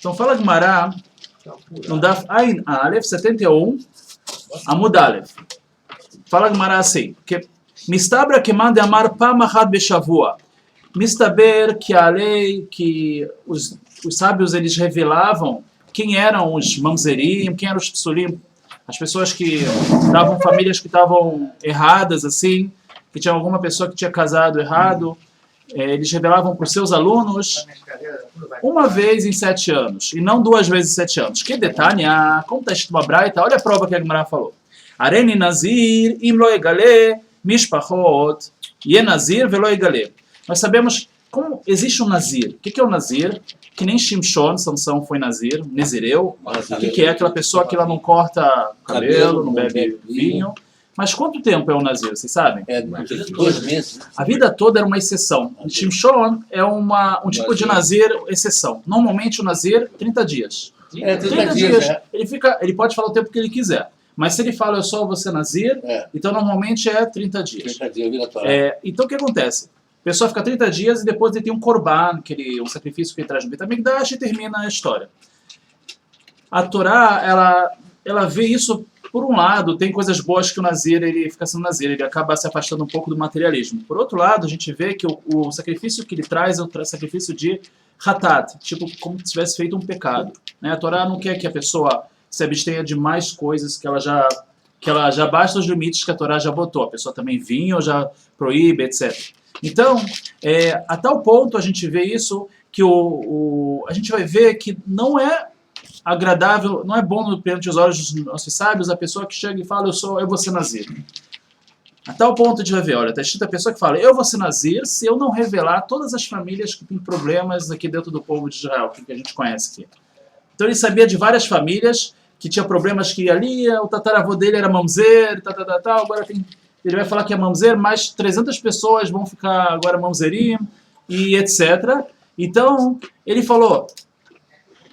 Então fala Gemara, no Daf Ain Aleph 71, Amud Aleph. Fala Gemara assim, que Mistabra que manda amar pamachat beshavua. Mistaber que a lei, que os sábios eles revelavam quem eram os mamzerim, quem eram os psulim, as pessoas que estavam, famílias que estavam erradas, assim, que tinha alguma pessoa que tinha casado errado, eles revelavam para os seus alunos uma vez em 7 anos, e não 2 vezes em 7 anos. Que detalhe, como está escrito uma braita, olha a prova que a Gemara falou. Areni nazir, im lo egale, mishpachot, ye nazir velo egale. Nós sabemos como existe um nazir. O que é o nazir? Que nem Shimshon, Sansão foi nazir, nezireu. O que é aquela pessoa que ela não corta cabelo, não bebe vinho. Mas quanto tempo é o nazir, vocês sabem? 2 meses. A vida toda era uma exceção. Shimshon é um tipo de nazir exceção. Normalmente o nazir, 30 dias. 30 dias. Ele pode falar o tempo que ele quiser. Mas se ele fala, eu só vou ser nazir, então normalmente é 30 dias. 30 dias, vida toda. Então o que acontece? A pessoa fica 30 dias e depois ele tem um korban, um sacrifício que ele traz no Beit HaMikdash e termina a história. A Torá, ela vê isso, por um lado, tem coisas boas que o nazir, ele fica sendo nazir, ele acaba se afastando um pouco do materialismo. Por outro lado, a gente vê que o sacrifício que ele traz é o sacrifício de hatat, tipo como se tivesse feito um pecado. Né? A Torá não quer que a pessoa se abstenha de mais coisas que ela já basta os limites que a Torá já botou. A pessoa também vinho, já proíbe, etc. Então, a tal ponto a gente vê isso, que a gente vai ver que não é agradável, não é bom perante dos olhos dos nossos sábios a pessoa que chega e fala, eu vou ser nazir. A tal ponto a gente vai ver, olha, está escrito a pessoa que fala, eu vou ser nazir se eu não revelar todas as famílias que têm problemas aqui dentro do povo de Israel, que a gente conhece aqui. Então ele sabia de várias famílias que tinha problemas que ali, o tataravô dele era mamzer, agora ele vai falar que é mamzer, mais 300 pessoas vão ficar agora mamzerim, e etc. Então, ele falou,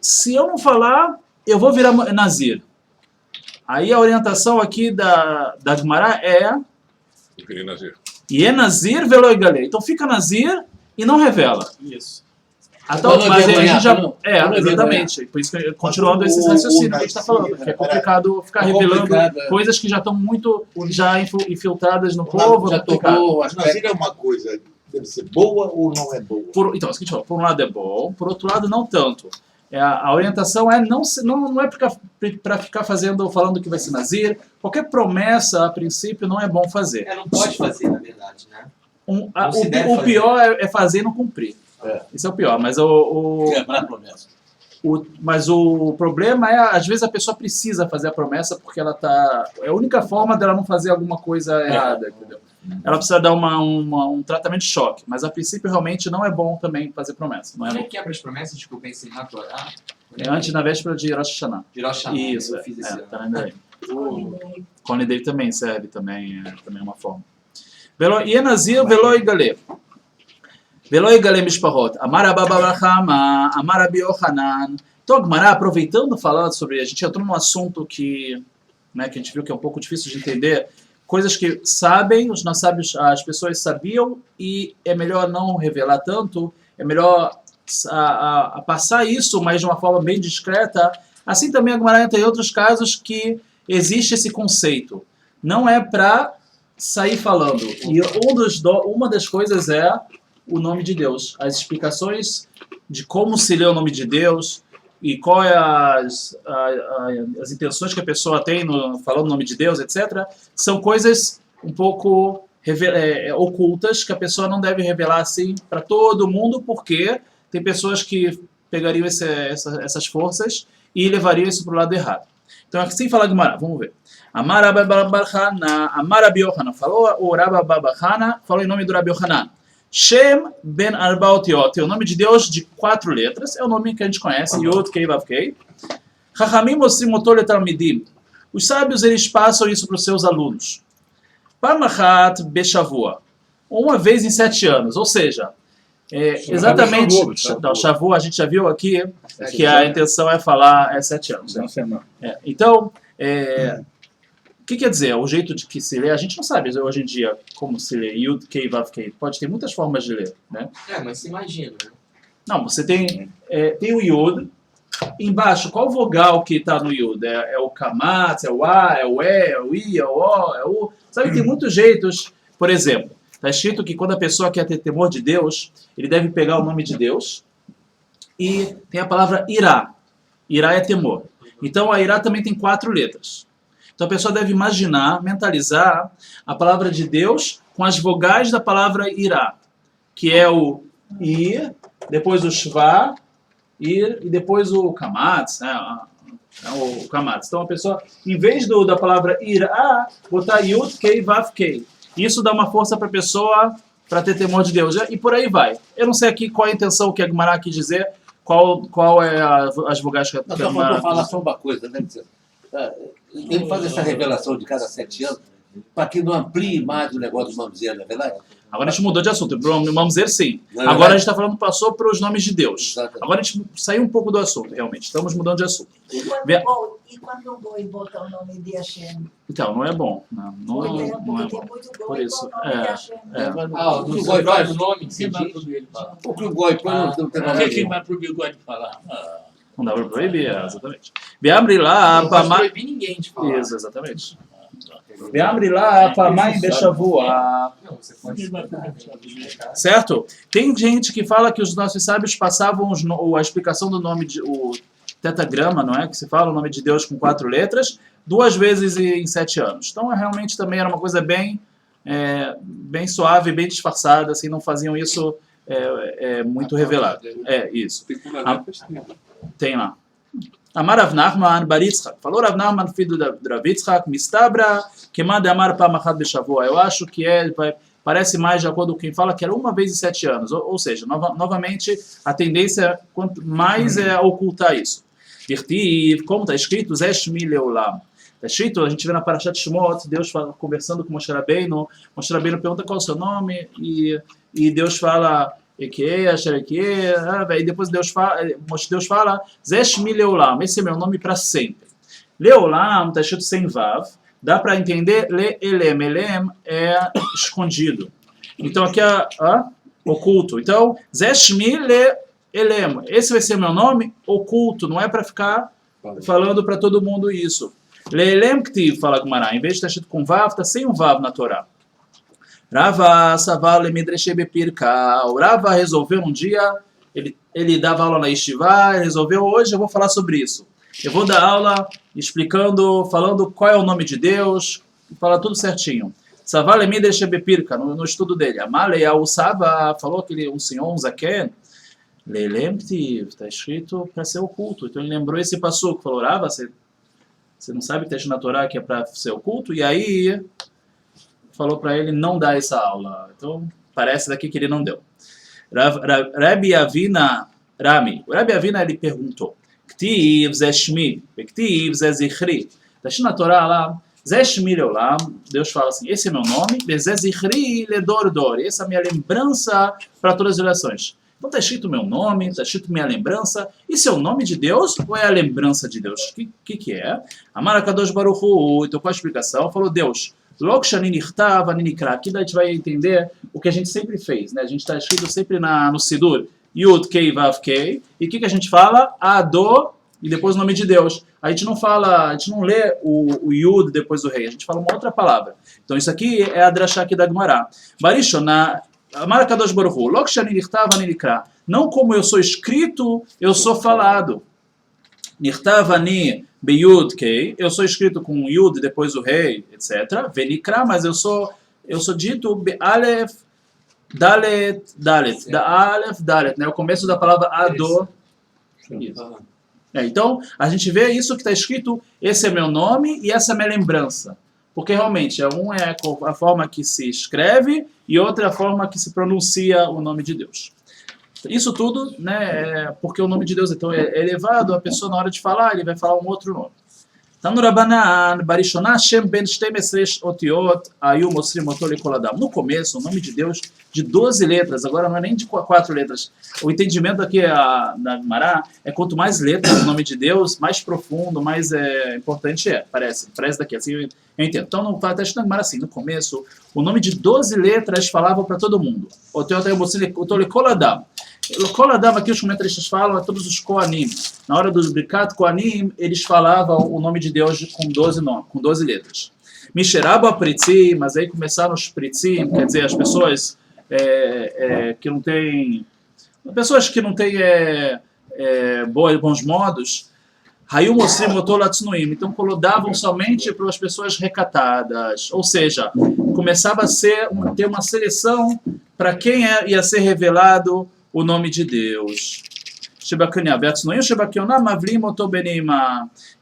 se eu não falar, eu vou virar nazir. Aí a orientação aqui da Gemara é e é nazir velo egale. Então fica nazir e não revela. Isso. Mas a gente já... exatamente. Por isso que, continuando esse raciocínio que a gente está falando, que é complicado ficar revelando coisas que já estão muito infiltradas no povo. Já tocou. Nazir é uma coisa, deve ser boa ou não é boa? Então, é o seguinte, por um lado é bom, por outro lado não tanto. A orientação não é para ficar falando que vai ser nazir. Qualquer promessa, a princípio, não é bom fazer. Não pode fazer, na verdade, né? O pior é fazer e não cumprir. Isso é o pior, mas quebrar a promessa. Mas o problema é, às vezes a pessoa precisa fazer a promessa porque ela tá... É a única forma dela não fazer alguma coisa errada, entendeu? Ela precisa dar um tratamento de choque, mas a princípio realmente não é bom também fazer promessa. Não é bom. Quebra as promessas, desculpa, esse na Torá? Antes, na véspera de Rosh Hashanah. De Rosh Hashanah. Isso, eu fiz esse ano. Tá vendo aí. Cone dele também serve, também é uma forma. E Nazir, Velo Igale. Velo Igale Mishpahot. Amar Abba Barachama, Amar Abi Yohanan. Então, a Gemara, aproveitando, falando sobre... A gente entrou num assunto que a gente viu que é um pouco difícil de entender. Coisas que sabem, os não sábios, as pessoas sabiam, e é melhor não revelar tanto, é melhor passar isso, mas de uma forma bem discreta. Assim também a Gemara entra em outros casos que existe esse conceito. Não é para sair falando. E uma das coisas é o nome de Deus. As explicações de como se lê o nome de Deus e qual é as intenções que a pessoa tem falando o nome de Deus, etc., são coisas um pouco ocultas que a pessoa não deve revelar assim para todo mundo, porque tem pessoas que pegariam essas forças e levariam isso para o lado errado. Então, assim fala Gemara, vamos ver. Amar Abi Yohanan, falou o Rabba Babachana, falou em nome do Rabbi Yohanan. Shem ben Arbaotiot, é o nome de Deus de 4 letras, é o nome que a gente conhece, Yod, Kei, Vav, Kei. Chachamim Osim Otor Letalmidim. Os sábios, eles passam isso para os seus alunos. Pamachat Beshavua, uma vez em 7 anos, ou seja, exatamente, Shavua, a gente já viu aqui que a intenção é falar 7 anos. Então, o que quer dizer? O jeito de que se lê, a gente não sabe hoje em dia como se lê Yud, Kei, Vav, Kei. Pode ter muitas formas de ler, né? Mas você imagina, né? Não, você tem o Yud, embaixo, qual vogal que está no Yud? É o Kamatz, é o A, é o E, é o I, é o O, é o U. Sabe, tem muitos jeitos. Por exemplo, está escrito que quando a pessoa quer ter temor de Deus, ele deve pegar o nome de Deus e tem a palavra irá. Irá é temor. Então a irá também tem 4 letras. Então a pessoa deve imaginar, mentalizar a palavra de Deus com as vogais da palavra irá, que é o I, depois o Shva, Ir e depois o Kamatz, né? O Kamatz. Então a pessoa, em vez da palavra irá, botar Yud, Kei, Vav, Kei. Isso dá uma força para a pessoa para ter temor de Deus. E por aí vai. Eu não sei aqui qual é a intenção que a Gemara quis dizer, qual é as vogais que a Não, só Gemara faltou falar só uma coisa, né? Ele faz essa revelação de cada 7 anos para que não amplie mais o negócio do mamzer, não é verdade? Agora a gente mudou de assunto. Vamos dizer sim. Não é Agora verdade? a gente está falando, passou para os nomes de Deus. Exatamente. Agora a gente saiu um pouco do assunto, realmente. Estamos mudando de assunto. E quando o Goi bota o nome de Hashem? Então, não é bom. Não Porque é tem bom. muito Por Goi isso, com o nome de Hashem. Ah, O que do o seu Goi faz? próprio nome, que vai proibir ele falar. O que o Goi põe não tem O que nome que nenhum. vai proibir o God de falar? Não dá para proibir, exatamente. Beamri lá, Não pode Pamai. proibir ninguém de falar. Isso, exatamente. Beamri lá, Pamai Bechavua. Não, você pode Certo? Tem gente que fala que os nossos sábios passavam a explicação do nome, o tetagrama, não é? Que se fala o nome de Deus com 4 letras, 2 vezes em 7 anos. Então, realmente também era uma coisa bem suave, bem disfarçada, assim, não faziam isso muito revelado. Isso. Tem lá. Amar Rav Nachman bar Yitzchak. Falou Rav Nachman, filho de Rav Yitzchak, Mistabra, que manda Amar Pamachat Beshavua. Eu acho que parece mais de acordo com quem fala que era 1 vez em 7 anos. Ou seja, novamente, a tendência quanto mais é ocultar isso. Dirtiv, como está escrito, Zeshmi Leolam. Está escrito, a gente vê na Parashat Shemot, Deus fala, conversando com Moshe Rabbeinu pergunta qual é o seu nome, e Deus fala, e depois Deus fala, Zeshmi Leolam, esse é meu nome para sempre. Leolam está escrito sem Vav, dá para entender Leelem, Elem é escondido. Então aqui é oculto. Então, Zeshmi Leelem, esse vai ser meu nome oculto, não é para ficar falando para todo mundo isso. Leelem Ktiv, fala Gumará, em vez de estar escrito com Vav, está sem um Vav na Torá. Rava Savar Lemidreshe Bepirka. O Rava resolveu um dia, ele dava aula na Yeshiva, resolveu hoje eu vou falar sobre isso. Eu vou dar aula explicando, falando qual é o nome de Deus, fala tudo certinho. Savar Lemidreshe Bepirka, no estudo dele. Amalei Sava falou que ele um senhor, um zaken. Leelem Ktiv, está escrito para ser oculto. Então ele lembrou esse passuco, falou, Rava, você não sabe que está escrito na Torá que é para ser oculto? E aí falou para ele não dar essa aula. Então, parece daqui que ele não deu. Rabbi Avina Rami. O Rabbi Avina, ele perguntou, Ktiv Zeshmi, Ktiv Zezichri. Está escrito na Torá lá, Zeshmi Leolam, Deus fala assim, esse é meu nome, Zezichri Ledor Dor, essa é a minha lembrança para todas as gerações. Então está escrito meu nome, está escrito minha lembrança. Isso é o nome de Deus ou é a lembrança de Deus? O que é? Amar Kadosh Baruch Hu, então com a explicação, falou Deus, logo Shanini Chtav, Ninikra. Aqui daí a gente vai entender o que a gente sempre fez, né? A gente está escrito sempre no Sidur, Yud, Kei, Vav, Kei. E o que a gente fala? Ado, e depois o nome de Deus. A gente não lê o Yud depois do rei, a gente fala uma outra palavra. Então isso aqui é a drashá aqui da Gemara. Barishona, Amar Kadosh Baruch Hu, logo Shanini Chtav, Ninikra. Não como eu sou escrito, eu sou falado. Nirtav ani beyud kei, eu sou escrito com yud depois o rei, etc. Venikra, mas eu sou dito be'alef dalet dalet, da alef dalet, né? O começo da palavra ador. Então a gente vê isso que está escrito. Esse é meu nome e essa é minha lembrança, porque realmente um é a forma que se escreve e outra é a forma que se pronuncia o nome de Deus. Isso tudo, né, porque o nome de Deus então é elevado, a pessoa na hora de falar, ele vai falar um outro nome. Então, no Rabanan, Barishonah Shem ben 12 otiot ayu mosrim oto lekol adam. No começo, o nome de Deus de 12 letras, agora não é nem de 4 letras. O entendimento aqui da Gemara é quanto mais letras o nome de Deus, mais profundo, mais importante é. Parece daqui, assim eu entendo. Então, no texto da Gemara, assim, no começo, o nome de 12 letras falava para todo mundo. Otiot ayu mosrim oto lekol adam. Kol Adam, aqui os comentaristas falam, é todos os Koanim. Na hora do Birkat Koanim, eles falavam o nome de Deus com 12 nomes, com 12 letras. Misherabo Apritzim, mas aí começaram os Pritzim, quer dizer, as pessoas que não têm... Pessoas que não têm bons modos, Hayum Osrim Otolatznuim, então davam somente para as pessoas recatadas, ou seja, começava a ter uma seleção para quem ia ser revelado o nome de Deus.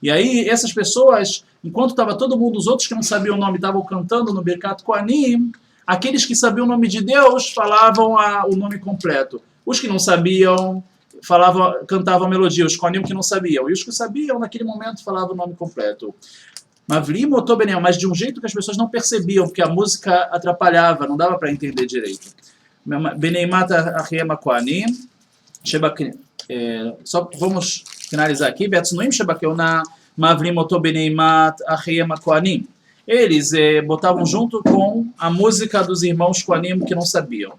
E aí, essas pessoas, enquanto estava todo mundo, os outros que não sabiam o nome estavam cantando no Birkat Koanim, aqueles que sabiam o nome de Deus falavam o nome completo. Os que não sabiam cantavam a melodia, os Koanim que não sabiam. E os que sabiam, naquele momento, falavam o nome completo. Mas de um jeito que as pessoas não percebiam, porque a música atrapalhava, não dava para entender direito. Beneimat Achiem Koanim, só vamos finalizar aqui. Betznuim Shebakeuna Mavlim Oto Beneimat Achiem Koanim. Eles botavam junto com a música dos irmãos Koanim que não sabiam.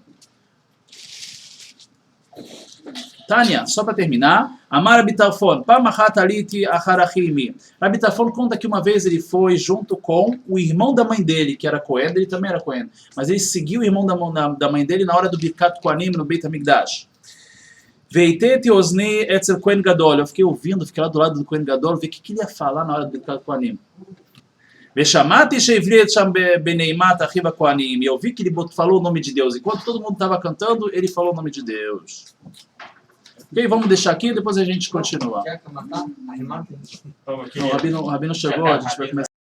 Tânia, só para terminar, Amar Abitafon, Pamachat Aliti Acharachimi. Abitafon conta que uma vez ele foi junto com o irmão da mãe dele, que era Cohen, ele também era Cohen, mas ele seguiu o irmão da mãe dele na hora do Birkat Koanim no Beit HaMikdash. Veiteti Ozni Etzel Kohen Gadol. Eu fiquei ouvindo, fiquei lá do lado do Kohen Gadol, ver o que ele ia falar na hora do Birkat Koanim. Veshamati Sheivlet Sham Beneimat Achiva Koanim. E eu vi que ele falou o nome de Deus. Enquanto todo mundo estava cantando, ele falou o nome de Deus. Ok, vamos deixar aqui e depois a gente continua. Quer matar? Arremata? Não, o Rabino chegou, a gente vai começar.